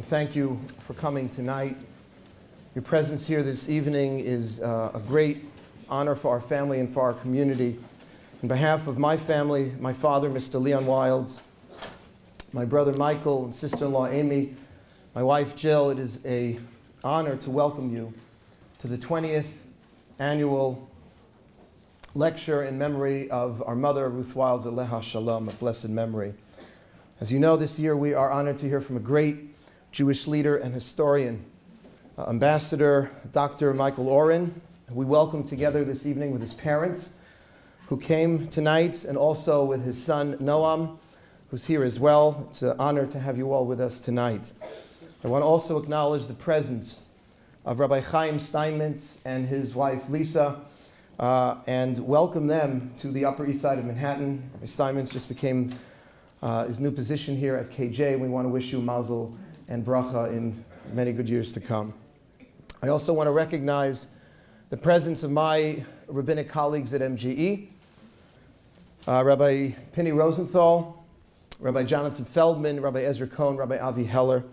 Thank you for coming tonight. Your presence here this evening is a great honor for our family and for our community. On behalf of my family, my father, Mr. Leon Wilds, my brother Michael and sister-in-law Amy, my wife Jill, it is an honor to welcome you to the 20th annual lecture in memory of our mother, Ruth Wilds, Aleha Shalom, of blessed memory. As you know, this year we are honored to hear from a great Jewish leader and historian, Ambassador Dr. Michael Oren, who we welcome together this evening with his parents, who came tonight, and also with his son Noam, who's here as well. It's an honor to have you all with us tonight. I want to also acknowledge the presence of Rabbi Chaim Steinmetz and his wife Lisa, and welcome them to the Upper East Side of Manhattan. Rabbi Steinmetz just became his new position here at KJ. We want to wish you mazel and bracha in many good years to come. I also want to recognize the presence of my rabbinic colleagues at MJE, Rabbi Penny Rosenthal, Rabbi Jonathan Feldman, Rabbi Ezra Cohn, Rabbi Avi Heller,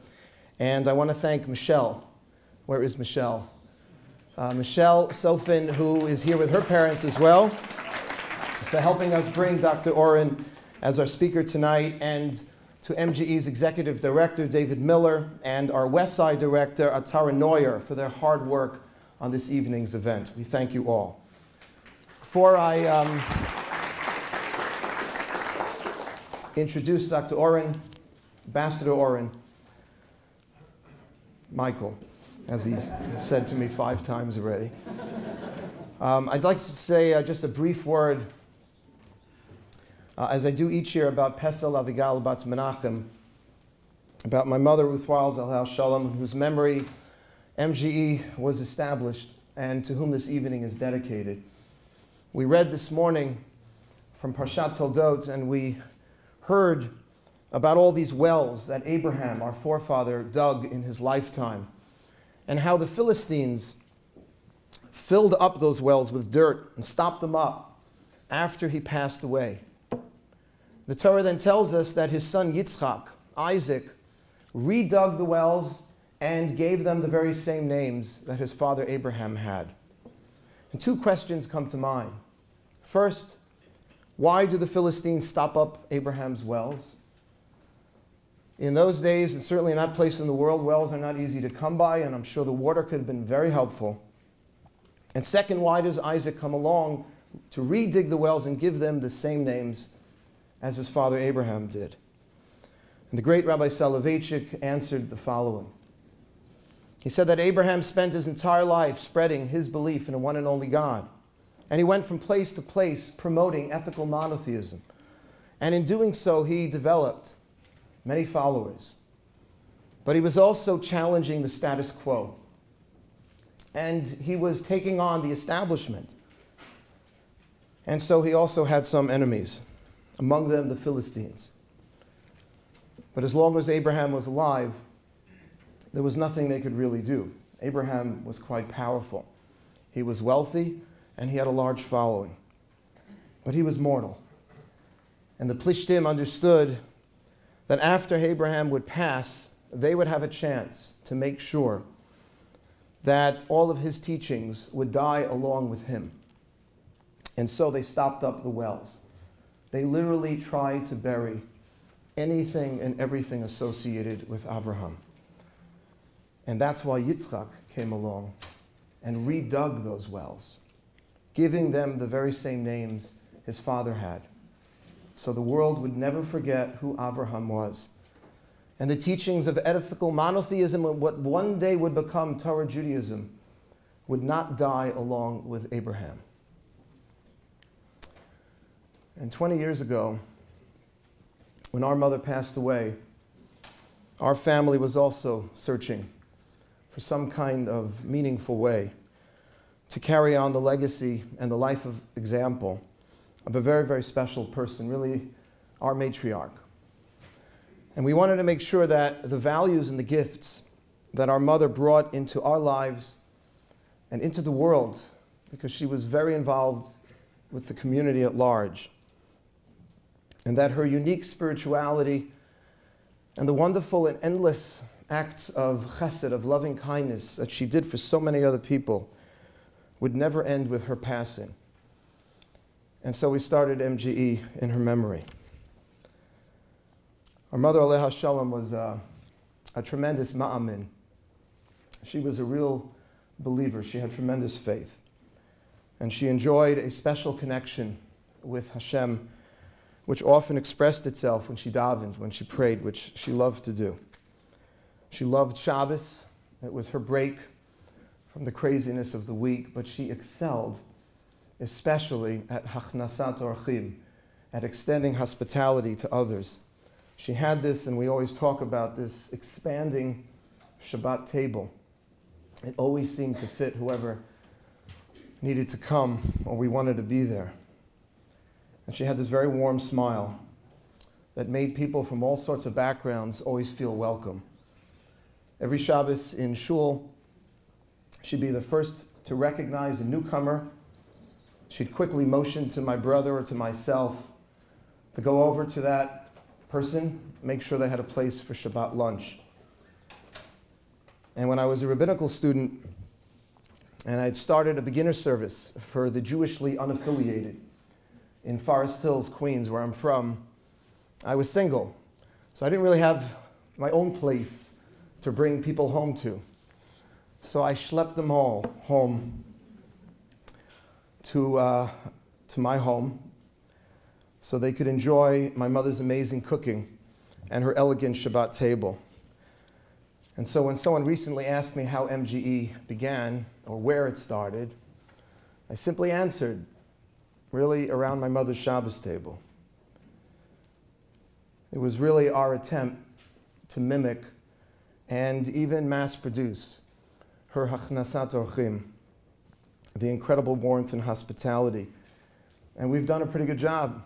and I want to thank Michelle. Where is Michelle? Michelle Sofin, who is here with her parents as well, for helping us bring Dr. Oren as our speaker tonight, and to MJE's Executive Director, David Miller, and our West Side Director, Atara Neuer, for their hard work on this evening's event. We thank you all. Before I introduce Dr. Oren, Ambassador Oren, Michael, as he said to me 5 times already, I'd like to say just a brief word as I do each year, about Pesel Avigal Bat Menachem, about my mother, Ruth Wilds, Aleha Shalom, in whose memory MJE was established and to whom this evening is dedicated. We read this morning from Parshat Toldot, and we heard about all these wells that Abraham, our forefather, dug in his lifetime, and how the Philistines filled up those wells with dirt and stopped them up after he passed away. The Torah then tells us that his son Yitzchak, Isaac, redug the wells and gave them the very same names that his father Abraham had. And 2 questions come to mind. First, why do the Philistines stop up Abraham's wells? In those days, and certainly in that place in the world, wells are not easy to come by, and I'm sure the water could have been very helpful. And second, why does Isaac come along to redig the wells and give them the same names as his father Abraham did? And the great Rabbi Soloveitchik answered the following. He said that Abraham spent his entire life spreading his belief in a one and only God. And he went from place to place promoting ethical monotheism. And in doing so, he developed many followers. But he was also challenging the status quo. And he was taking on the establishment. And so he also had some enemies, among them the Philistines. But as long as Abraham was alive, there was nothing they could really do. Abraham was quite powerful. He was wealthy, and he had a large following. But he was mortal. And the Plishtim understood that after Abraham would pass, they would have a chance to make sure that all of his teachings would die along with him. And so they stopped up the wells. They literally tried to bury anything and everything associated with Abraham. And that's why Yitzchak came along and redug those wells, giving them the very same names his father had. So the world would never forget who Abraham was. And the teachings of ethical monotheism, what one day would become Torah Judaism, would not die along with Abraham. And 20 years ago, when our mother passed away, our family was also searching for some kind of meaningful way to carry on the legacy and the life of example of a very, very special person, really our matriarch. And we wanted to make sure that the values and the gifts that our mother brought into our lives and into the world, because she was very involved with the community at large, and that her unique spirituality and the wonderful and endless acts of chesed, of loving kindness that she did for so many other people would never end with her passing. And so we started MJE in her memory. Our mother, Aleha Shalom, was a tremendous ma'amin. She was a real believer. She had tremendous faith. And she enjoyed a special connection with Hashem, which often expressed itself when she davened, when she prayed, which she loved to do. She loved Shabbos. It was her break from the craziness of the week, but she excelled especially at hachnasat orchim, at extending hospitality to others. She had this, and we always talk about this expanding Shabbat table. It always seemed to fit whoever needed to come or we wanted to be there. And she had this very warm smile that made people from all sorts of backgrounds always feel welcome. Every Shabbos in shul, she'd be the first to recognize a newcomer. She'd quickly motion to my brother or to myself to go over to that person, make sure they had a place for Shabbat lunch. And when I was a rabbinical student, and I'd started a beginner service for the Jewishly unaffiliated in Forest Hills, Queens, where I'm from, I was single. So I didn't really have my own place to bring people home to. So I schlepped them all home to my home so they could enjoy my mother's amazing cooking and her elegant Shabbat table. And so when someone recently asked me how MJE began or where it started, I simply answered, really around my mother's Shabbos table. It was really our attempt to mimic and even mass produce her hachnasat orchim, the incredible warmth and hospitality. And we've done a pretty good job.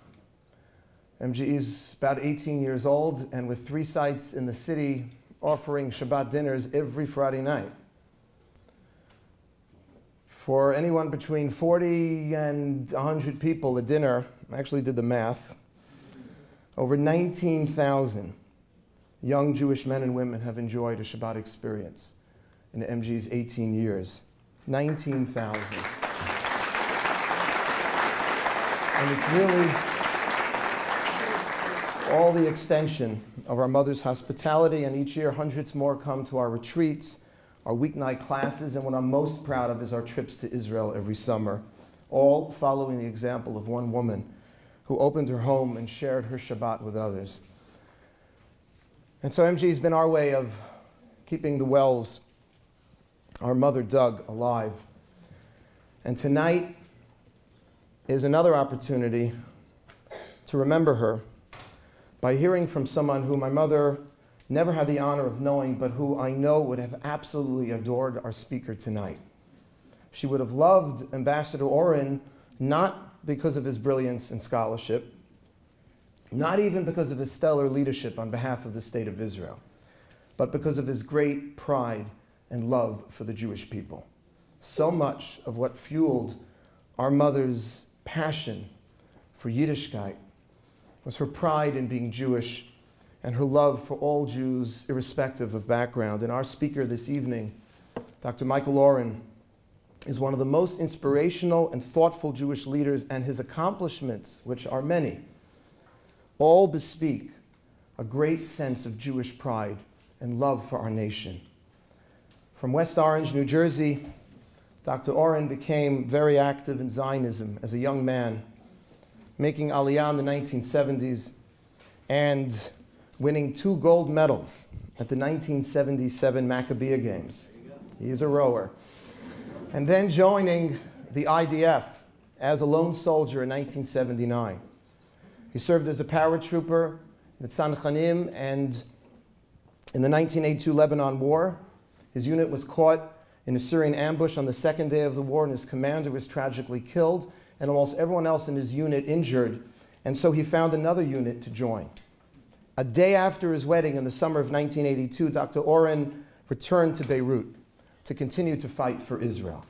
MJE is about 18 years old, and with 3 sites in the city offering Shabbat dinners every Friday night. For anyone between 40 and 100 people a dinner, I actually did the math, over 19,000 young Jewish men and women have enjoyed a Shabbat experience in MJE's 18 years. 19,000. And it's really all the extension of our mother's hospitality, and each year hundreds more come to our retreats, our weeknight classes, and what I'm most proud of is our trips to Israel every summer, all following the example of one woman who opened her home and shared her Shabbat with others. And so MJE has been our way of keeping the wells our mother dug alive. And tonight is another opportunity to remember her by hearing from someone who my mother never had the honor of knowing, but who I know would have absolutely adored our speaker tonight. She would have loved Ambassador Oren, not because of his brilliance and scholarship, not even because of his stellar leadership on behalf of the state of Israel, but because of his great pride and love for the Jewish people. So much of what fueled our mother's passion for Yiddishkeit was her pride in being Jewish and her love for all Jews, irrespective of background. And our speaker this evening, Dr. Michael Oren, is one of the most inspirational and thoughtful Jewish leaders, and his accomplishments, which are many, all bespeak a great sense of Jewish pride and love for our nation. From West Orange, New Jersey, Dr. Oren became very active in Zionism as a young man, making Aliyah in the 1970s and winning 2 gold medals at the 1977 Maccabeah Games. He is a rower. And then joining the IDF as a lone soldier in 1979. He served as a paratrooper at Tzanachanim, and in the 1982 Lebanon War, his unit was caught in a Syrian ambush on the 2nd day of the war, and his commander was tragically killed, and almost everyone else in his unit injured, and so he found another unit to join. A day after his wedding in the summer of 1982, Dr. Oren returned to Beirut to continue to fight for Israel.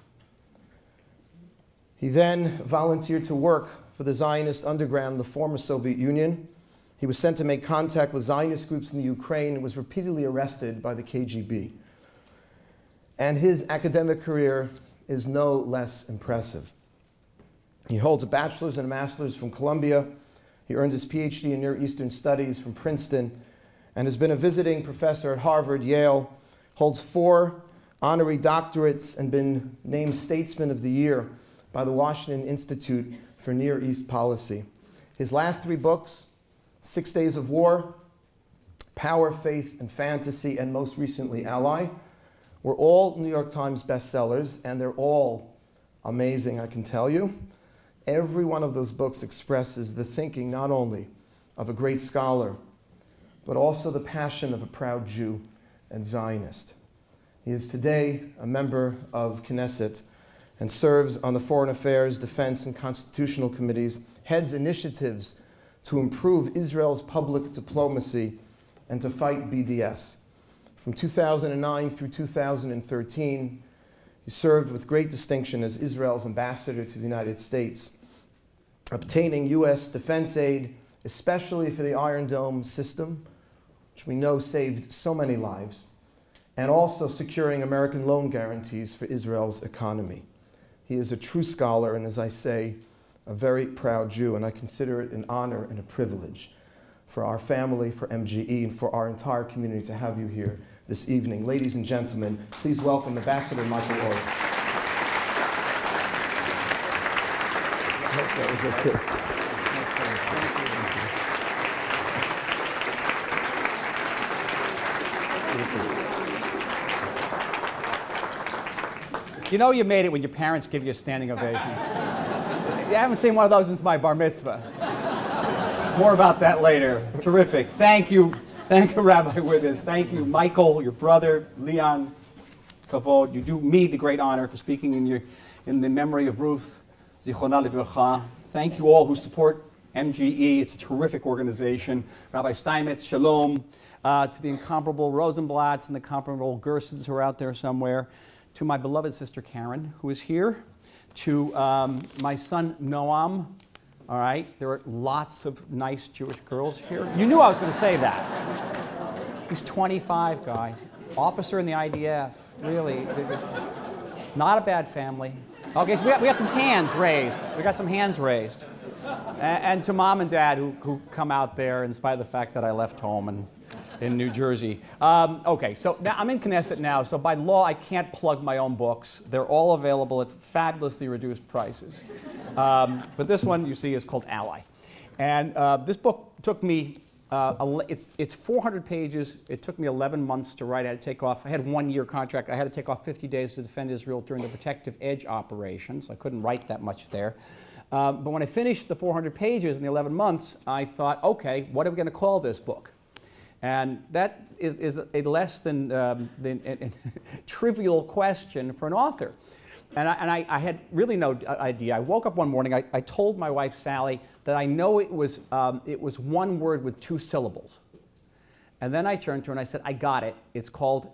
He then volunteered to work for the Zionist underground in the former Soviet Union, He was sent to make contact with Zionist groups in the Ukraine and was repeatedly arrested by the KGB. And his academic career is no less impressive. He holds a bachelor's and a master's from Columbia. He earned his PhD in Near Eastern Studies from Princeton and has been a visiting professor at Harvard, Yale, holds 4 honorary doctorates and been named Statesman of the Year by the Washington Institute for Near East Policy. His last 3 books, 6 Days of War, Power, Faith, and Fantasy, and most recently Ally, were all New York Times bestsellers, and they're all amazing, I can tell you. Every one of those books expresses the thinking not only of a great scholar, but also the passion of a proud Jew and Zionist. He is today a member of Knesset and serves on the Foreign Affairs, Defense, and Constitutional Committees, heads initiatives to improve Israel's public diplomacy and to fight BDS. From 2009 through 2013, he served with great distinction as Israel's ambassador to the United States, obtaining U.S. defense aid, especially for the Iron Dome system, which we know saved so many lives, and also securing American loan guarantees for Israel's economy. He is a true scholar and, as I say, a very proud Jew, and I consider it an honor and a privilege for our family, for MJE, and for our entire community to have you here this evening. Ladies and gentlemen, please welcome Ambassador Michael Oren. That was okay. You know you made it when your parents give you a standing ovation. I haven't seen one of those since my bar mitzvah. More about that later. Terrific. Thank you. Thank you, Rabbi Withers. Thank you, Michael, your brother, Leon, Kavod. You do me the great honor for speaking in the memory of Ruth, Zichronah Livracha. Thank you all who support MJE. It's a terrific organization. Rabbi Steinmetz, Shalom. To the incomparable Rosenblatts and the incomparable Gersons who are out there somewhere. To my beloved sister Karen, who is here. To my son Noam. All right, there are lots of nice Jewish girls here. You knew I was going to say that. He's 25, guys. Officer in the IDF. Really, not a bad family. Okay, so we got some hands raised. We got some hands raised. And to mom and dad who come out there in spite of the fact that I left home in New Jersey. Okay, so now I'm in Knesset now, so by law I can't plug my own books. They're all available at fabulously reduced prices. But this one you see is called Ally. And this book took me, it's 400 pages. It took me 11 months to write. I had to take off, I had a 1-year contract. I had to take off 50 days to defend Israel during the Protective Edge operations. I couldn't write that much there. But when I finished the 400 pages in the 11 months, I thought, okay, what are we going to call this book? And that is a less than trivial question for an author. And I had really no idea. I woke up one morning, I told my wife, Sally, that I know it was one word with 2 syllables. And then I turned to her and I said, I got it. It's called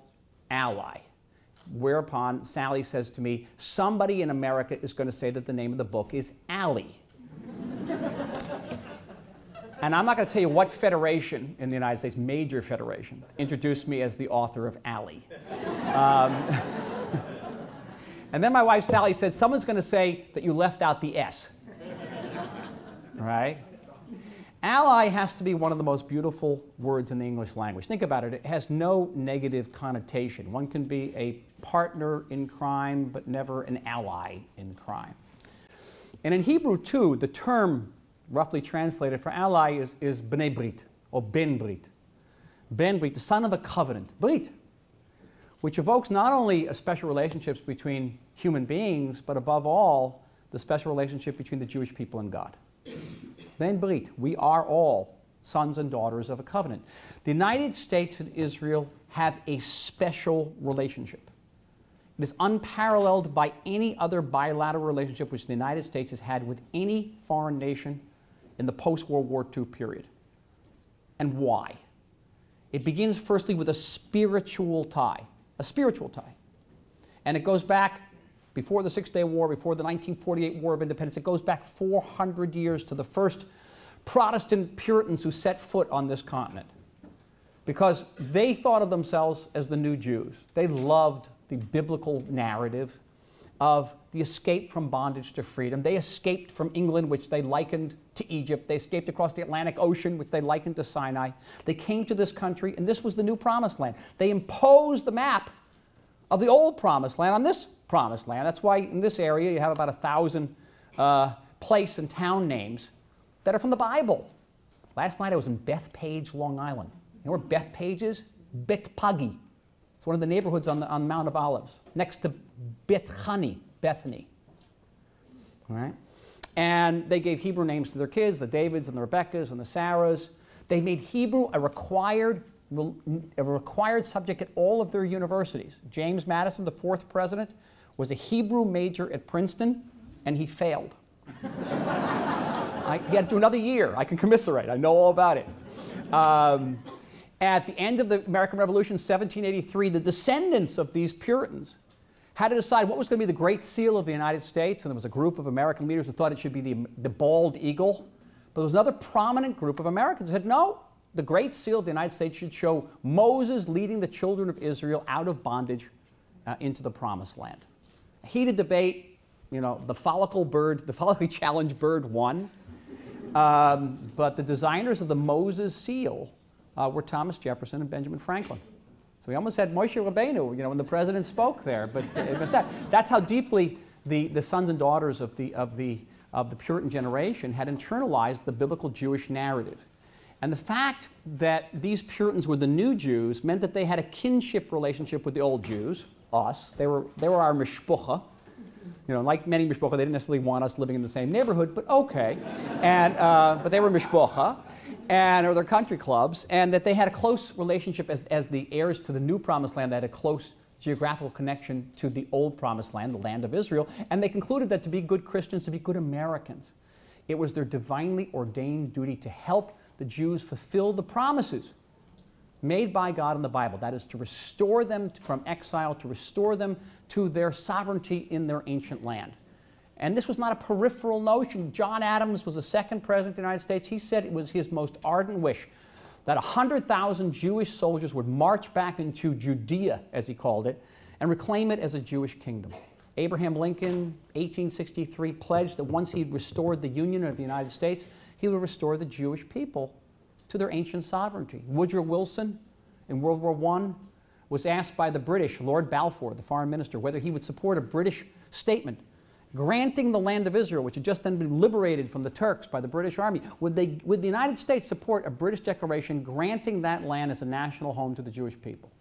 Ally. Whereupon Sally says to me, somebody in America is going to say that the name of the book is Ally. And I'm not going to tell you what federation in the United States, major federation, introduced me as the author of Ally. And then my wife, Sally, said, someone's going to say that you left out the S. Right? Ally has to be one of the most beautiful words in the English language. Think about it. It has no negative connotation. One can be a partner in crime, but never an ally in crime. And in Hebrew, too, the term roughly translated for ally is bnei brit, or ben brit. Ben brit, the son of a covenant, brit, which evokes not only a special relationships between human beings, but above all, the special relationship between the Jewish people and God. Ben brit, we are all sons and daughters of a covenant. The United States and Israel have a special relationship. It is unparalleled by any other bilateral relationship which the United States has had with any foreign nation in the post-World War II period. And why? It begins firstly with a spiritual tie. A spiritual tie. And it goes back before the Six-Day War, before the 1948 War of Independence. It goes back 400 years to the first Protestant Puritans who set foot on this continent, because they thought of themselves as the new Jews. They loved the biblical narrative of the escape from bondage to freedom. They escaped from England, which they likened to Egypt. They escaped across the Atlantic Ocean, which they likened to Sinai. They came to this country, and this was the new promised land. They imposed the map of the old promised land on this promised land. That's why in this area you have about 1,000 place and town names that are from the Bible. Last night I was in Bethpage, Long Island. You know where Bethpage is? Betpagi. It's one of the neighborhoods on the Mount of Olives, next to Bethany. All right? And they gave Hebrew names to their kids, the Davids and the Rebeccas and the Sarahs. They made Hebrew a required subject at all of their universities. James Madison, the fourth president, was a Hebrew major at Princeton, and he failed. He had to do another year. I can commiserate. I know all about it. At the end of the American Revolution, 1783, the descendants of these Puritans had to decide what was going to be the great seal of the United States, and there was a group of American leaders who thought it should be the bald eagle. But there was another prominent group of Americans who said, no, the great seal of the United States should show Moses leading the children of Israel out of bondage into the promised land. A heated debate, you know, the follically challenged bird won. But the designers of the Moses seal were Thomas Jefferson and Benjamin Franklin. So we almost had Moshe Rabbeinu, you know, when the president spoke there. But it was that's how deeply the sons and daughters of the Puritan generation had internalized the biblical Jewish narrative. And the fact that these Puritans were the new Jews meant that they had a kinship relationship with the old Jews, us. They were our mishpucha. You know, like many mishpucha, they didn't necessarily want us living in the same neighborhood, but okay. And, but they were mishpucha, or their country clubs, and that they had a close relationship as the heirs to the new promised land. They had a close geographical connection to the old promised land, the land of Israel, and they concluded that to be good Christians, to be good Americans, it was their divinely ordained duty to help the Jews fulfill the promises made by God in the Bible. That is, to restore them from exile, to restore them to their sovereignty in their ancient land. And this was not a peripheral notion. John Adams was the second president of the United States. He said it was his most ardent wish that 100,000 Jewish soldiers would march back into Judea, as he called it, and reclaim it as a Jewish kingdom. Abraham Lincoln, 1863, pledged that once he restored the Union of the United States, he would restore the Jewish people to their ancient sovereignty. Woodrow Wilson, in World War I, was asked by the British, Lord Balfour, the foreign minister, whether he would support a British statement granting the land of Israel, which had just then been liberated from the Turks by the British Army. Would the United States support a British declaration granting that land as a national home to the Jewish people?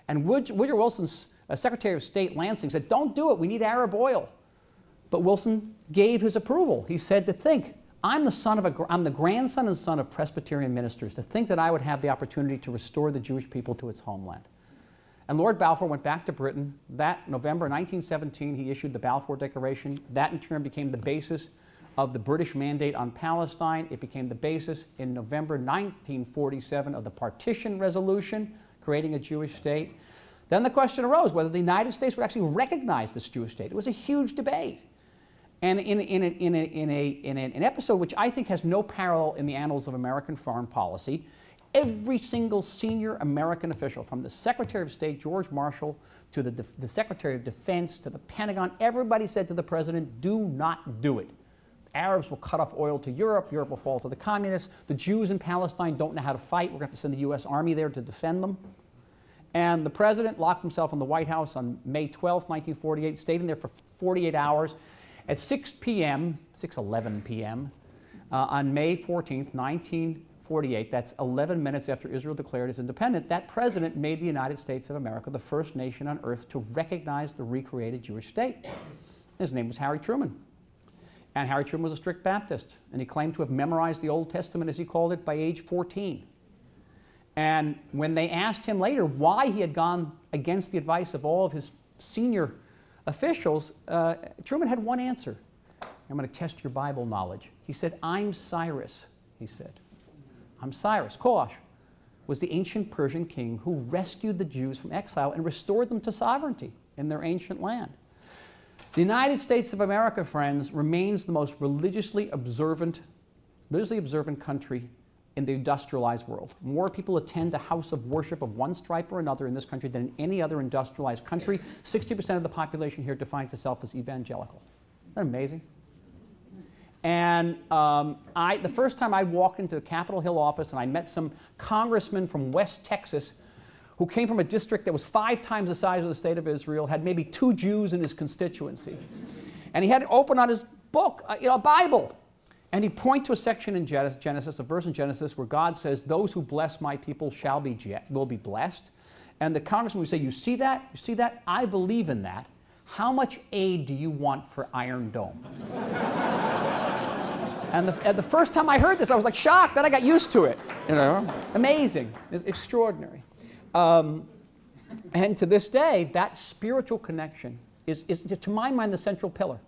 And Woodrow Wilson's Secretary of State Lansing said, don't do it, we need Arab oil. But Wilson gave his approval. He said, to think, I'm the grandson and son of Presbyterian ministers, to think that I would have the opportunity to restore the Jewish people to its homeland. And Lord Balfour went back to Britain. That November 1917, he issued the Balfour Declaration. That in turn became the basis of the British Mandate on Palestine. It became the basis in November 1947 of the Partition Resolution, creating a Jewish state. Then the question arose whether the United States would actually recognize this Jewish state. It was a huge debate. And in an episode which I think has no parallel in the annals of American foreign policy, every single senior American official, from the Secretary of State, George Marshall, to the Secretary of Defense, to the Pentagon, everybody said to the President, do not do it. The Arabs will cut off oil to Europe, Europe will fall to the communists, the Jews in Palestine don't know how to fight, we're going to have to send the U.S. Army there to defend them. And the President locked himself in the White House on May 12, 1948, stayed in there for 48 hours. At 6 p.m., 6:11 p.m., on May 14th, 1948, that's 11 minutes after Israel declared its independence, that president made the United States of America the first nation on earth to recognize the recreated Jewish state. His name was Harry Truman. And Harry Truman was a strict Baptist, and he claimed to have memorized the Old Testament, as he called it, by age 14. And when they asked him later why he had gone against the advice of all of his senior officials, Truman had one answer. I'm going to test your Bible knowledge. He said, I'm Cyrus, he said. I'm Cyrus. Kosh was the ancient Persian king who rescued the Jews from exile and restored them to sovereignty in their ancient land. The United States of America, friends, remains the most religiously observant religiously observant country in the industrialized world. More people attend a house of worship of one stripe or another in this country than in any other industrialized country. 60% of the population here defines itself as evangelical. Isn't that amazing? And the first time I walked into the Capitol Hill office and I met some congressman from West Texas who came from a district that was 5 times the size of the state of Israel, had maybe 2 Jews in his constituency. And he had to open on his book, a Bible. And he'd point to a section in Genesis, a verse in Genesis, where God says, those who bless my people will be blessed. And the congressman would say, you see that? You see that? I believe in that. How much aid do you want for Iron Dome? And the first time I heard this, I was like shocked. Then I got used to it. Amazing. It's extraordinary. And to this day, that spiritual connection is, to my mind, the central pillar.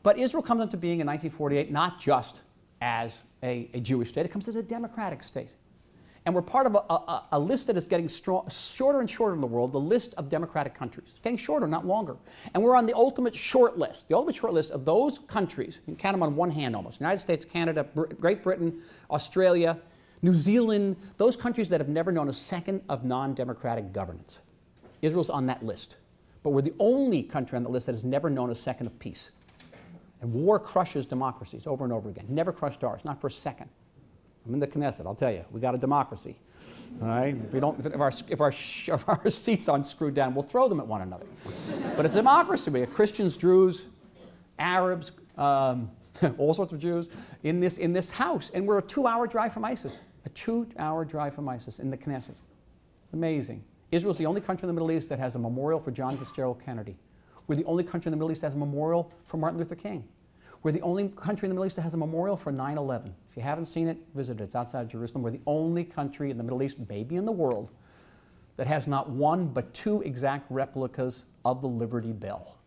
But Israel comes into being in 1948 not just as a Jewish state, it comes as a democratic state. And we're part of a list that is getting shorter and shorter in the world, the list of democratic countries. It's getting shorter, not longer. And we're on the ultimate short list of those countries. You can count them on one hand almost. United States, Canada, Great Britain, Australia, New Zealand, those countries that have never known a second of non-democratic governance. Israel's on that list. But we're the only country on the list that has never known a second of peace. And war crushes democracies over and over again. Never crushed ours, not for a second. I'm in the Knesset, I'll tell you. We got a democracy. All right? If our seats aren't screwed down, we'll throw them at one another. But it's a democracy. We have Christians, Druze, Arabs, all sorts of Jews in this house. And we're a 2-hour drive from ISIS. A 2-hour drive from ISIS in the Knesset. Amazing. Israel's the only country in the Middle East that has a memorial for John Fitzgerald Kennedy. We're the only country in the Middle East that has a memorial for Martin Luther King. We're the only country in the Middle East that has a memorial for 9/11. If you haven't seen it, visit it. It's outside Jerusalem. We're the only country in the Middle East, maybe in the world, that has not 1 but 2 exact replicas of the Liberty Bell.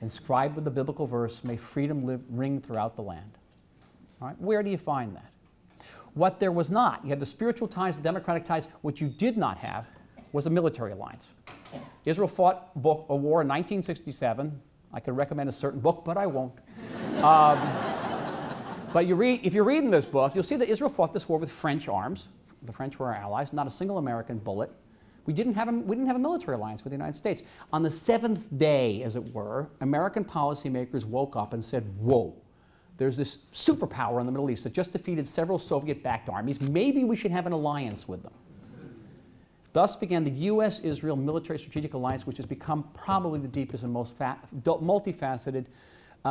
Inscribed with the biblical verse, may freedom ring throughout the land. All right? Where do you find that? What there was not, you had the spiritual ties, the democratic ties. What you did not have was a military alliance. Israel fought a war in 1967. I could recommend a certain book, but I won't. But if you're reading this book, you'll see that Israel fought this war with French arms. The French were our allies, not a single American bullet. We didn't have a military alliance with the United States. On the 7th day, as it were, American policymakers woke up and said, whoa, there's this superpower in the Middle East that just defeated several Soviet-backed armies. Maybe we should have an alliance with them. Thus began the U.S.-Israel military strategic alliance, which has become probably the deepest and most multifaceted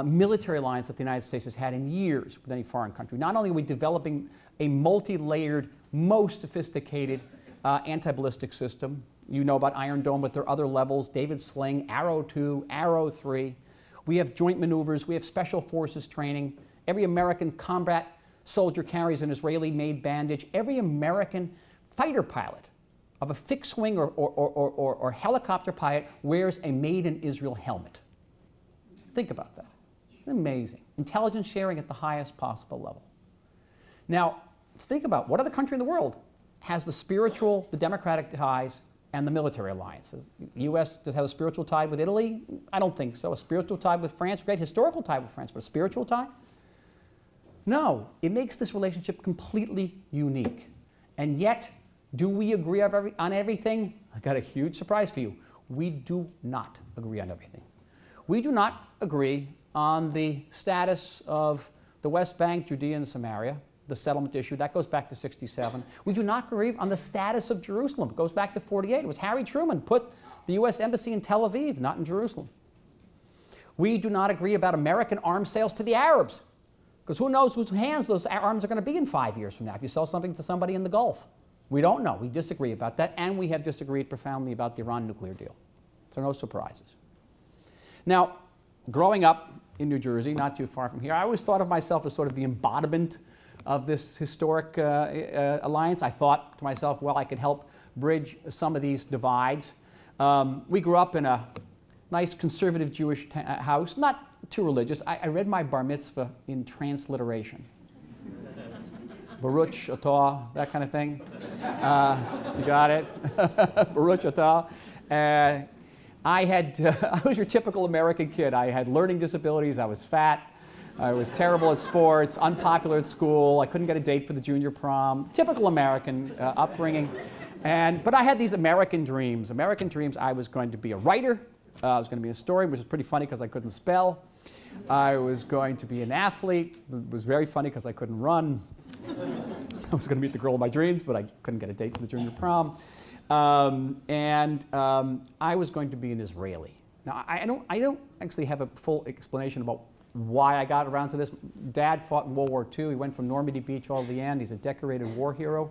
military alliance that the United States has had in years with any foreign country. Not only are we developing a multi-layered, most sophisticated anti-ballistic system. You know about Iron Dome, but there are other levels, David Sling, Arrow 2, Arrow 3. We have joint maneuvers. We have special forces training. Every American combat soldier carries an Israeli-made bandage. Every American fighter pilot of a fixed wing or helicopter pilot wears a made-in-Israel helmet. Think about that. Amazing. Intelligence sharing at the highest possible level. Now, think about what other country in the world has the spiritual, the democratic ties, and the military alliances. The U.S. does have a spiritual tie with Italy? I don't think so. A spiritual tie with France? Great historical tie with France, but a spiritual tie? No. It makes this relationship completely unique. And yet, do we agree on everything? I've got a huge surprise for you. We do not agree on everything. We do not agree on the status of the West Bank, Judea, and Samaria, the settlement issue. That goes back to 67. We do not agree on the status of Jerusalem. It goes back to 48. It was Harry Truman put the U.S. Embassy in Tel Aviv, not in Jerusalem. We do not agree about American arms sales to the Arabs, because who knows whose hands those arms are going to be in 5 years from now if you sell something to somebody in the Gulf. We don't know. We disagree about that, and we have disagreed profoundly about the Iran nuclear deal. So no surprises. Now, growing up in New Jersey, not too far from here, I always thought of myself as sort of the embodiment of this historic alliance. I thought to myself, well, I could help bridge some of these divides. We grew up in a nice conservative Jewish house, not too religious. I read my bar mitzvah in transliteration. Baruch atah, that kind of thing. You got it? Baruch atah. I was your typical American kid. I had learning disabilities. I was fat. I was terrible at sports, unpopular at school. I couldn't get a date for the junior prom. Typical American upbringing. But I had these American dreams. American dreams, I was going to be a writer. I was going to be a historian, which is pretty funny because I couldn't spell. I was going to be an athlete. It was very funny because I couldn't run. I was going to meet the girl of my dreams, but I couldn't get a date for the junior prom. I was going to be an Israeli. Now, I don't actually have a full explanation about why I got around to this. Dad fought in World War II. He went from Normandy Beach all to the end. He's a decorated war hero.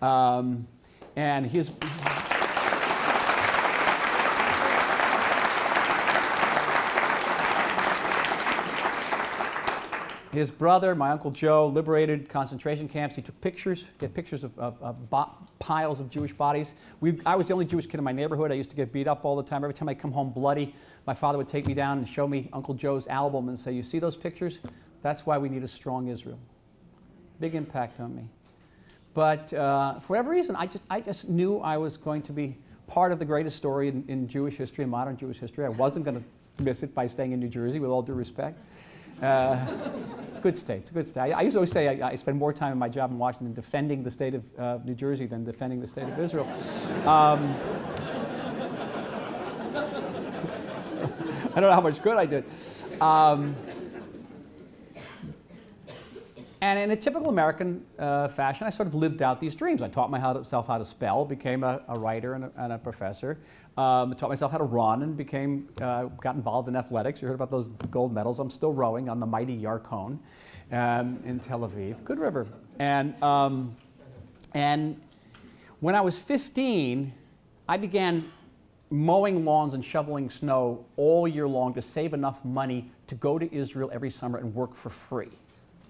And his brother, my Uncle Joe, liberated concentration camps. He took pictures. He had pictures of piles of Jewish bodies. I was the only Jewish kid in my neighborhood. I used to get beat up all the time. Every time I come home bloody, my father would take me down and show me Uncle Joe's album and say, "You see those pictures? That's why we need a strong Israel." Big impact on me. But for whatever reason, I just knew I was going to be part of the greatest story in Jewish history, in modern Jewish history. I wasn't going to miss it by staying in New Jersey, with all due respect. Good state. It's a good state. I used to always say I spend more time in my job in Washington defending the state of New Jersey than defending the state of Israel. I don't know how much good I did. And in a typical American fashion, I sort of lived out these dreams. I taught myself how to spell, became a writer and a professor. Taught myself how to run and got involved in athletics. You heard about those gold medals. I'm still rowing on the mighty Yarkon in Tel Aviv. Good river. And when I was 15, I began mowing lawns and shoveling snow all year long to save enough money to go to Israel every summer and work for free.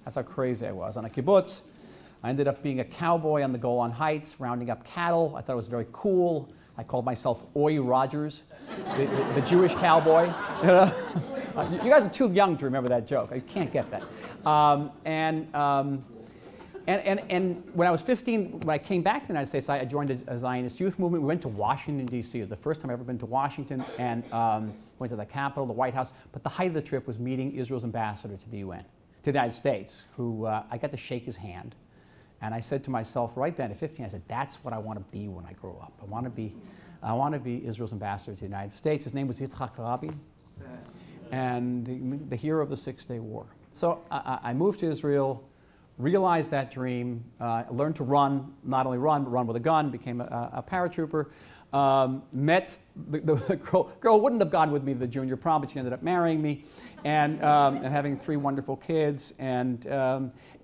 That's how crazy I was. On a kibbutz, I ended up being a cowboy on the Golan Heights, rounding up cattle. I thought it was very cool. I called myself Oi Rogers, the Jewish cowboy. You guys are too young to remember that joke. You can't get that. And when I was 15, when I came back to the United States, I joined a Zionist youth movement. We went to Washington, D.C. It was the first time I've ever been to Washington, and went to the Capitol, the White House. But the height of the trip was meeting Israel's ambassador to the UN, to the United States, who I got to shake his hand. And I said to myself right then at 15, I said, that's what I want to be when I grow up. I want to be Israel's ambassador to the United States. His name was Yitzhak Rabin, and the hero of the Six-Day War. So I moved to Israel, realized that dream, learned to run, not only run, but run with a gun, became a paratrooper. Met the girl wouldn't have gone with me to the junior prom, but she ended up marrying me, and having 3 wonderful kids, and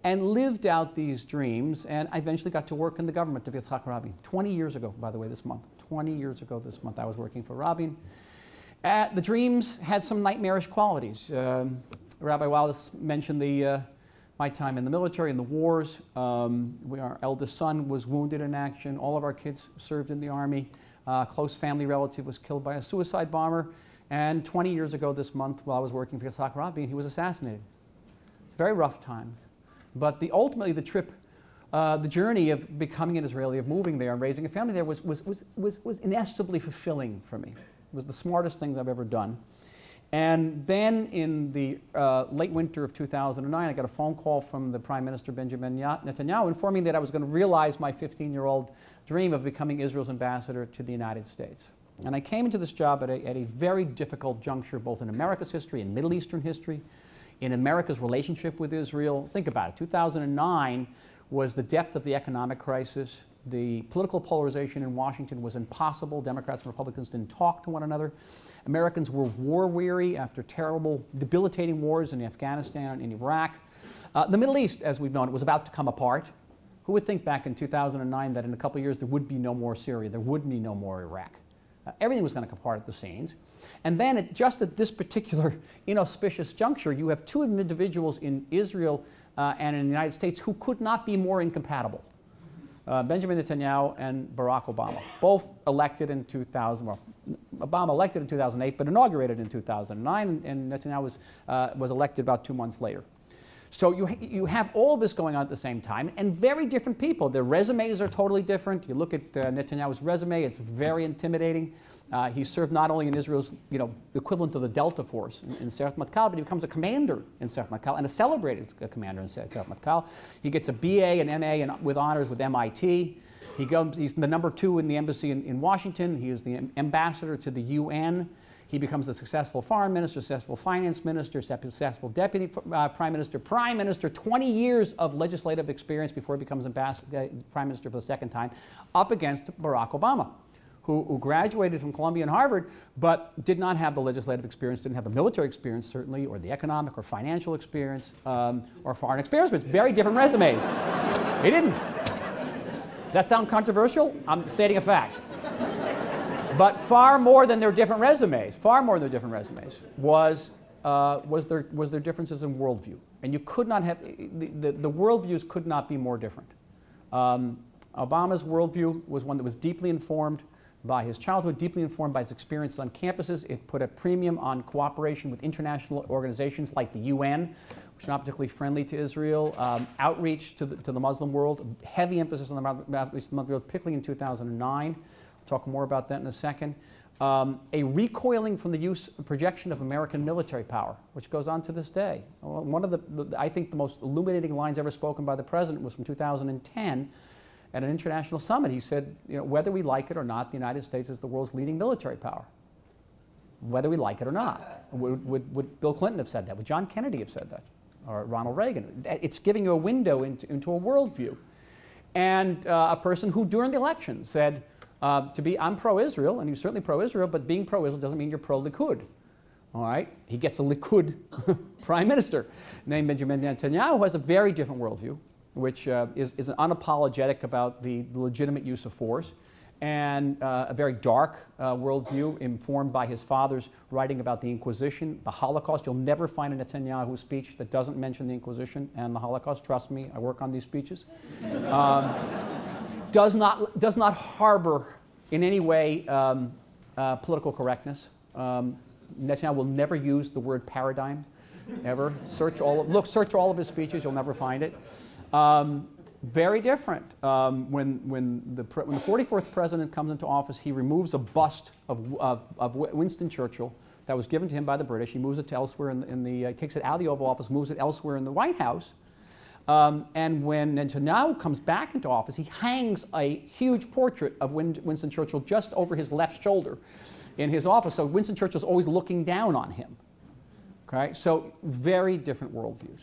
lived out these dreams. And I eventually got to work in the government of Yitzhak Rabin. 20 years ago, by the way, this month. 20 years ago this month, I was working for Rabin. The dreams had some nightmarish qualities. Rabbi Wallace mentioned my time in the military, in the wars. Our eldest son was wounded in action. All of our kids served in the Army. A close family relative was killed by a suicide bomber. And 20 years ago this month, while I was working for Yitzhak Rabin, he was assassinated. It's a very rough time. But ultimately, the trip, the journey of becoming an Israeli, of moving there and raising a family there was inestimably fulfilling for me. It was the smartest thing I've ever done. And then in the late winter of 2009, I got a phone call from the Prime Minister Benjamin Netanyahu informing that I was going to realize my 15-year-old dream of becoming Israel's ambassador to the United States. And I came into this job at a very difficult juncture, both in America's history and Middle Eastern history, in America's relationship with Israel. Think about it. 2009 was the depth of the economic crisis. The political polarization in Washington was impossible. Democrats and Republicans didn't talk to one another. Americans were war-weary after terrible, debilitating wars in Afghanistan and Iraq. The Middle East, as we've known, it was about to come apart. Who would think back in 2009 that in a couple of years there would be no more Syria, there would be no more Iraq? Everything was going to come apart at the seams. And then just at this particular inauspicious juncture, you have 2 individuals in Israel and in the United States who could not be more incompatible. Benjamin Netanyahu and Barack Obama, both elected in 2000. Well, Obama elected in 2008, but inaugurated in 2009, and Netanyahu was elected about 2 months later. So you have all this going on at the same time, and very different people. Their resumes are totally different. You look at Netanyahu's resume; it's very intimidating. He served not only in Israel's, the equivalent of the Delta Force in Seret Matkal, but he becomes a commander in Seret Matkal and a celebrated commander in Seret Matkal. He gets a BA and MA with honors with MIT. He's the #2 in the embassy in Washington. He is the ambassador to the UN. He becomes a successful foreign minister, successful finance minister, successful deputy prime minister, 20 years of legislative experience before he becomes prime minister for the second time, up against Barack Obama, who graduated from Columbia and Harvard, but did not have the legislative experience, didn't have the military experience, certainly, or the economic or financial experience, or foreign experience, but very different resumes. He didn't. Does that sound controversial? I'm stating a fact. But far more than their different resumes, was their differences in worldview. And you could not have, the worldviews could not be more different. Obama's worldview was one that was deeply informed by his childhood, deeply informed by his experience on campuses. It put a premium on cooperation with international organizations like the UN, which are not particularly friendly to Israel, outreach to the Muslim world, heavy emphasis on the outreach to the Muslim world, particularly in 2009. Talk more about that in a second. A recoiling from the use and projection of American military power, which goes on to this day. One of I think the most illuminating lines ever spoken by the president was from 2010 at an international summit. He said, whether we like it or not, the United States is the world's leading military power. Whether we like it or not. Would Bill Clinton have said that? Would John Kennedy have said that? Or Ronald Reagan? It's giving you a window into a worldview. And a person who, during the election, said, I'm pro-Israel, and he's certainly pro-Israel, but being pro-Israel doesn't mean you're pro-Likud. All right? He gets a Likud prime minister named Benjamin Netanyahu, who has a very different worldview, which is unapologetic about the legitimate use of force, and a very dark worldview informed by his father's writing about the Inquisition, the Holocaust. You'll never find a Netanyahu speech that doesn't mention the Inquisition and the Holocaust. Trust me, I work on these speeches. Does not harbor in any way political correctness. Netanyahu will never use the word paradigm, ever. Search all of his speeches, you'll never find it. Very different. When the 44th president comes into office, he removes a bust of Winston Churchill that was given to him by the British. He moves it to elsewhere he takes it out of the Oval Office, moves it elsewhere in the White House. And when Netanyahu comes back into office, he hangs a huge portrait of Winston Churchill just over his left shoulder in his office. So Winston Churchill's always looking down on him. Okay? So very different worldviews.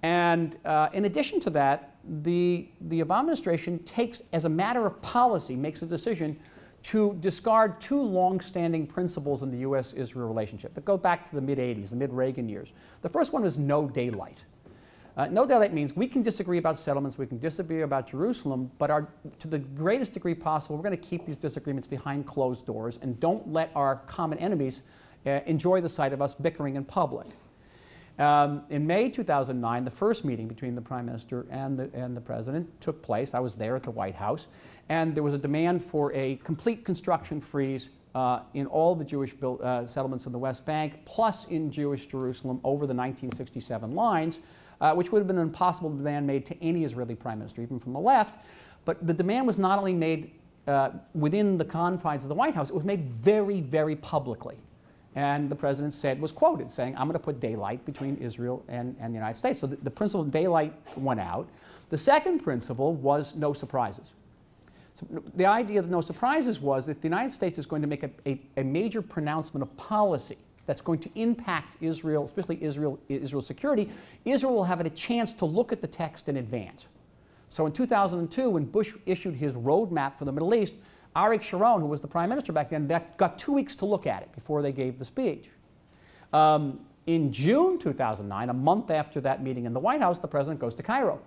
And in addition to that, the Obama administration takes, as a matter of policy, makes a decision to discard two long-standing principles in the U.S.-Israel relationship that go back to the mid-'80s, the mid-Reagan years. The first one was no daylight. No daylight means we can disagree about settlements, we can disagree about Jerusalem, but to the greatest degree possible, we're going to keep these disagreements behind closed doors and don't let our common enemies enjoy the sight of us bickering in public. In May 2009, the first meeting between the Prime Minister and the President took place. I was there at the White House, and there was a demand for a complete construction freeze in all the Jewish settlements in the West Bank, plus in Jewish Jerusalem over the 1967 lines, which would have been an impossible demand made to any Israeli prime minister, even from the left. But the demand was not only made within the confines of the White House, it was made very, very publicly. And the president was quoted saying, I'm going to put daylight between Israel and the United States. So the principle of daylight went out. The second principle was no surprises. So the idea of no surprises was that the United States is going to make a major pronouncement of policy that's going to impact Israel, especially Israel's security. Israel will have a chance to look at the text in advance. So in 2002, when Bush issued his roadmap for the Middle East, Ariel Sharon, who was the prime minister back then, got 2 weeks to look at it before they gave the speech. In June 2009, a month after that meeting in the White House, the president goes to Cairo,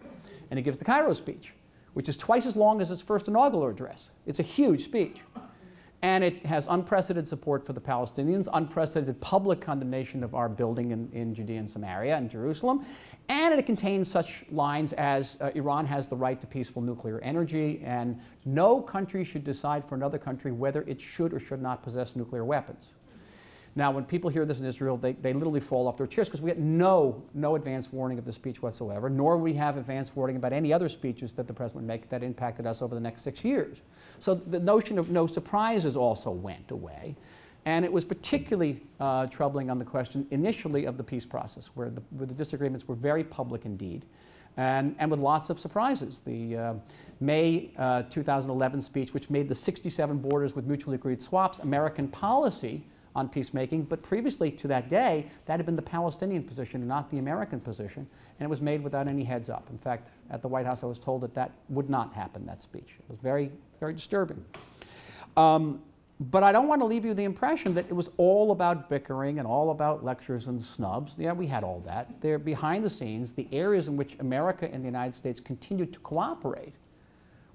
and he gives the Cairo speech, which is twice as long as his first inaugural address. It's a huge speech. And it has unprecedented support for the Palestinians, unprecedented public condemnation of our building in Judea and Samaria and Jerusalem. And it contains such lines as Iran has the right to peaceful nuclear energy, and no country should decide for another country whether it should or should not possess nuclear weapons. Now, when people hear this in Israel, they literally fall off their chairs because we get no advance warning of the speech whatsoever, nor we have advance warning about any other speeches that the president would make that impacted us over the next 6 years. So the notion of no surprises also went away. And it was particularly troubling on the question initially of the peace process, where the disagreements were very public indeed, and with lots of surprises. The May 2011 speech, which made the 67 borders with mutually agreed swaps American policy on peacemaking, but previously to that day, that had been the Palestinian position and not the American position, and it was made without any heads up. In fact, at the White House, I was told that that would not happen, that speech. It was very, very disturbing. But I don't want to leave you the impression that it was all about bickering and all about lectures and snubs. Yeah, we had all that. There, behind the scenes, the areas in which America and the United States continued to cooperate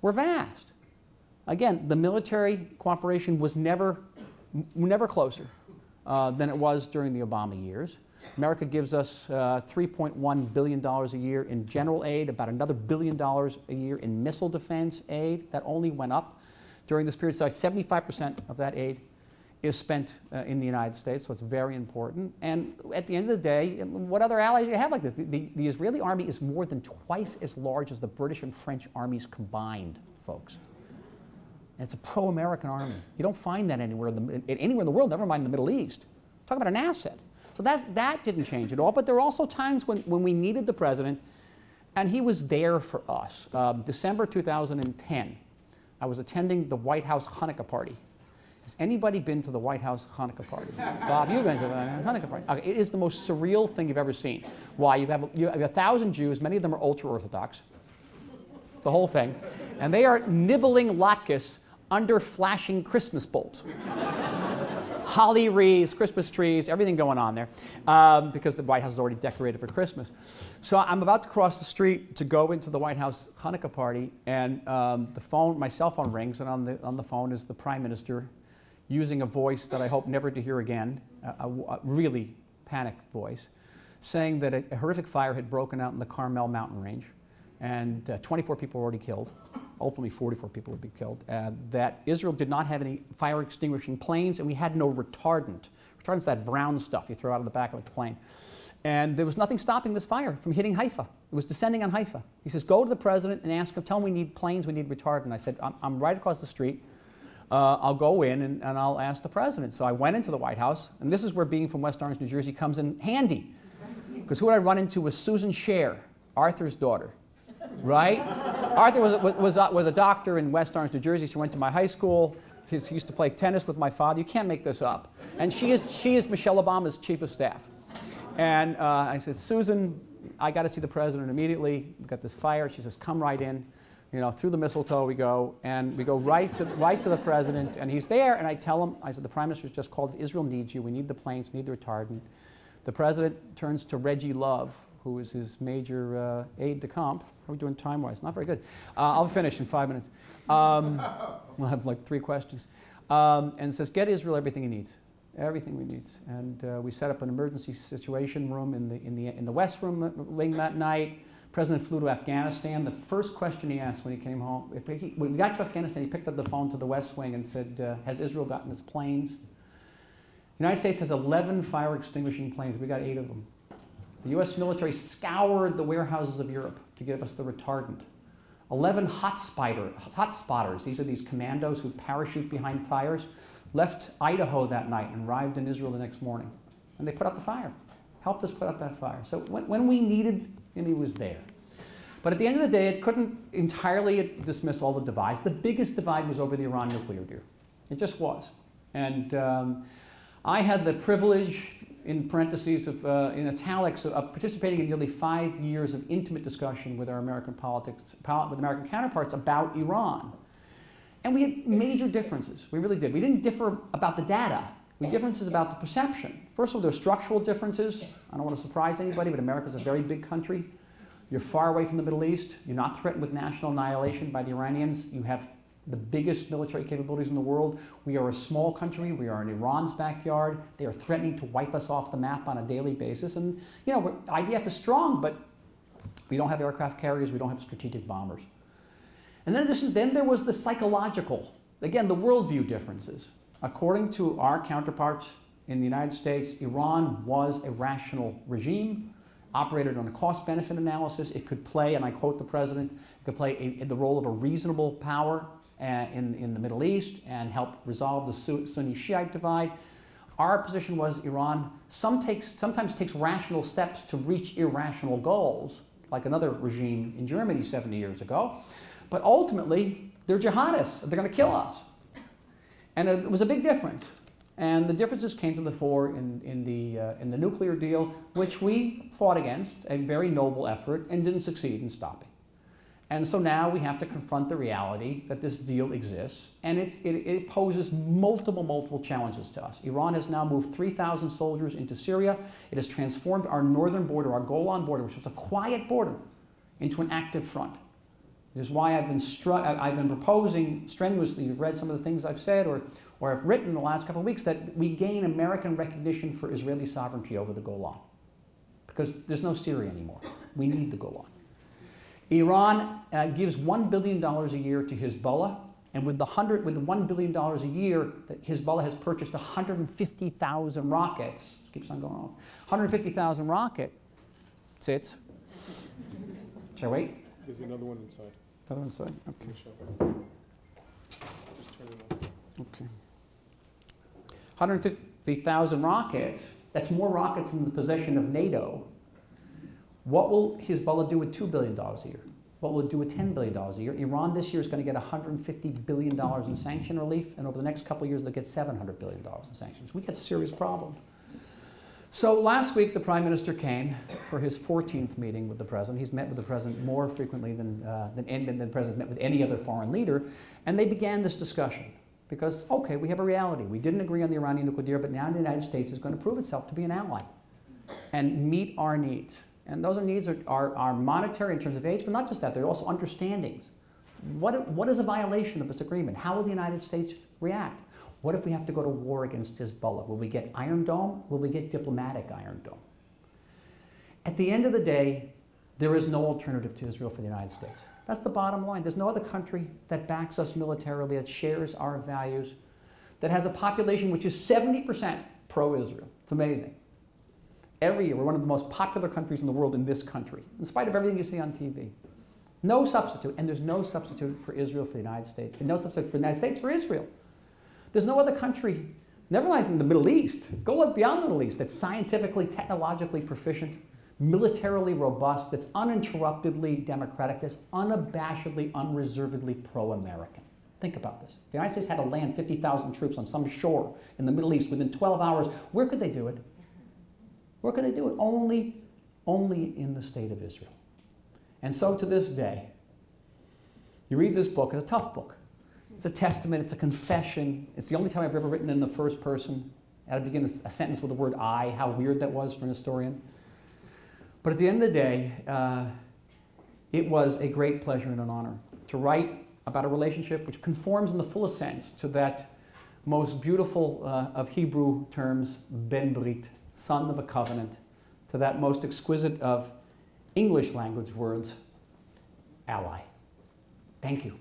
were vast. Again, the military cooperation was never closer than it was during the Obama years. America gives us $3.1 billion a year in general aid, about another $1 billion a year in missile defense aid. That only went up during this period. So 75% of that aid is spent in the United States, so it's very important. And at the end of the day, what other allies do you have like this? The Israeli army is more than twice as large as the British and French armies combined, folks. And it's a pro-American army. You don't find that anywhere in the world, never mind the Middle East. Talk about an asset. So that didn't change at all. But there were also times when we needed the president, and he was there for us. December 2010, I was attending the White House Hanukkah party. Has anybody been to the White House Hanukkah party? Bob, you've been to the Hanukkah party. Okay, it is the most surreal thing you've ever seen. Why? You have 1,000 Jews, many of them are ultra-Orthodox, the whole thing, and they are nibbling latkes under flashing Christmas bulbs. Holly wreaths, Christmas trees, everything going on there, because the White House is already decorated for Christmas. So I'm about to cross the street to go into the White House Hanukkah party, and my cell phone rings, and on the phone is the Prime Minister using a voice that I hope never to hear again, a really panicked voice, saying that a horrific fire had broken out in the Carmel mountain range, and 24 people were already killed. Ultimately 44 people would be killed, that Israel did not have any fire extinguishing planes, and we had no retardant. Retardant's that brown stuff you throw out of the back of the plane. And there was nothing stopping this fire from hitting Haifa. It was descending on Haifa. He says, go to the president and ask him, tell him we need planes, we need retardant. I said, I'm right across the street. I'll go in and I'll ask the president. So I went into the White House, and this is where being from West Orange, New Jersey comes in handy. Because who I run into was Susan Scher, Arthur's daughter. Right? Arthur was a doctor in West Orange, New Jersey. She went to my high school. He used to play tennis with my father. You can't make this up. And she is Michelle Obama's chief of staff. And I said, Susan, I got to see the president immediately. We've got this fire. She says, come right in. You know, through the mistletoe we go, and we go right to the president, and he's there. And I tell him, I said, the prime minister's just called. Israel needs you. We need the planes. We need the retardant. The president turns to Reggie Love, who is his major aide-de-camp. How are we doing time-wise? Not very good. I'll finish in 5 minutes. We'll have like 3 questions. And says, get Israel everything he needs. Everything we need. And we set up an emergency situation room in the West Room wing that night. The president flew to Afghanistan. The first question he asked when he came home, when we got to Afghanistan, he picked up the phone to the West Wing and said, has Israel gotten its planes? The United States has 11 fire extinguishing planes. We got 8 of them. The U.S. military scoured the warehouses of Europe to give us the retardant. 11 hot spotters, these are these commandos who parachute behind fires, left Idaho that night and arrived in Israel the next morning. And they put out the fire, helped us put out that fire. So when we needed him, he was there. But at the end of the day, it couldn't entirely dismiss all the divides. The biggest divide was over the Iran nuclear deal. It just was. And I had the privilege, in parentheses, in italics, of participating in nearly 5 years of intimate discussion with our American with American counterparts about Iran. And we had major differences. We really did. We didn't differ about the data. We had differences about the perception. First of all, there are structural differences. I don't want to surprise anybody, but America's a very big country. You're far away from the Middle East. You're not threatened with national annihilation by the Iranians. You have the biggest military capabilities in the world. We are a small country. We are in Iran's backyard. They are threatening to wipe us off the map on a daily basis. And, you know, IDF is strong, but we don't have aircraft carriers. We don't have strategic bombers. And then there was the psychological, again, the worldview differences. According to our counterparts in the United States, Iran was a rational regime, operated on a cost-benefit analysis. It could play, and I quote the president, it could play the role of a reasonable power in the Middle East and help resolve the Sunni-Shiite divide. Our position was Iran sometimes takes rational steps to reach irrational goals, like another regime in Germany 70 years ago. But ultimately, they're jihadists. They're going to kill us. And it was a big difference. And the differences came to the fore in the nuclear deal, which we fought against, a very noble effort, and didn't succeed in stopping. And so now we have to confront the reality that this deal exists, and it poses multiple challenges to us. Iran has now moved 3,000 soldiers into Syria. It has transformed our northern border, our Golan border, which was a quiet border, into an active front. This is why I've been proposing strenuously, you've read some of the things I've said or I've written in the last couple of weeks, that we gain American recognition for Israeli sovereignty over the Golan. Because there's no Syria anymore. We need the Golan. Iran gives $1 billion a year to Hezbollah, and with the $1 billion a year, that Hezbollah has purchased 150,000 rockets. Keeps on going off. 150,000 rocket. Sits. Shall I wait? There's another one inside. Another one inside. Okay. Just turn it on. Okay. 150,000 rockets. That's more rockets in the possession of NATO. What will Hezbollah do with $2 billion a year? What will it do with $10 billion a year? Iran this year is going to get $150 billion in sanction relief, and over the next couple of years they'll get $700 billion in sanctions. We get serious problems. So last week the Prime Minister came for his 14th meeting with the President. He's met with the President more frequently than the President's met with any other foreign leader, and they began this discussion. Because, okay, we have a reality. We didn't agree on the Iranian nuclear deal, but now the United States is going to prove itself to be an ally and meet our needs. And those needs are monetary in terms of aids, but not just that, they're also understandings. What is a violation of this agreement? How will the United States react? What if we have to go to war against Hezbollah? Will we get Iron Dome? Will we get diplomatic Iron Dome? At the end of the day, there is no alternative to Israel for the United States. That's the bottom line. There's no other country that backs us militarily, that shares our values, that has a population which is 70% pro-Israel. It's amazing. Every year, we're one of the most popular countries in the world in this country, in spite of everything you see on TV. No substitute, and there's no substitute for Israel for the United States, and no substitute for the United States for Israel. There's no other country, never mind in the Middle East, go beyond the Middle East, that's scientifically, technologically proficient, militarily robust, that's uninterruptedly democratic, that's unabashedly, unreservedly pro-American. Think about this. If the United States had to land 50,000 troops on some shore in the Middle East within 12 hours, where could they do it? Where could they do it? Only in the state of Israel. And so to this day, you read this book, it's a tough book. It's a testament, it's a confession. It's the only time I've ever written in the first person. I had to begin a sentence with the word I, how weird that was for an historian. But at the end of the day, it was a great pleasure and an honor to write about a relationship which conforms in the fullest sense to that most beautiful of Hebrew terms, ben brit, son of a covenant, to that most exquisite of English language words, ally. Thank you.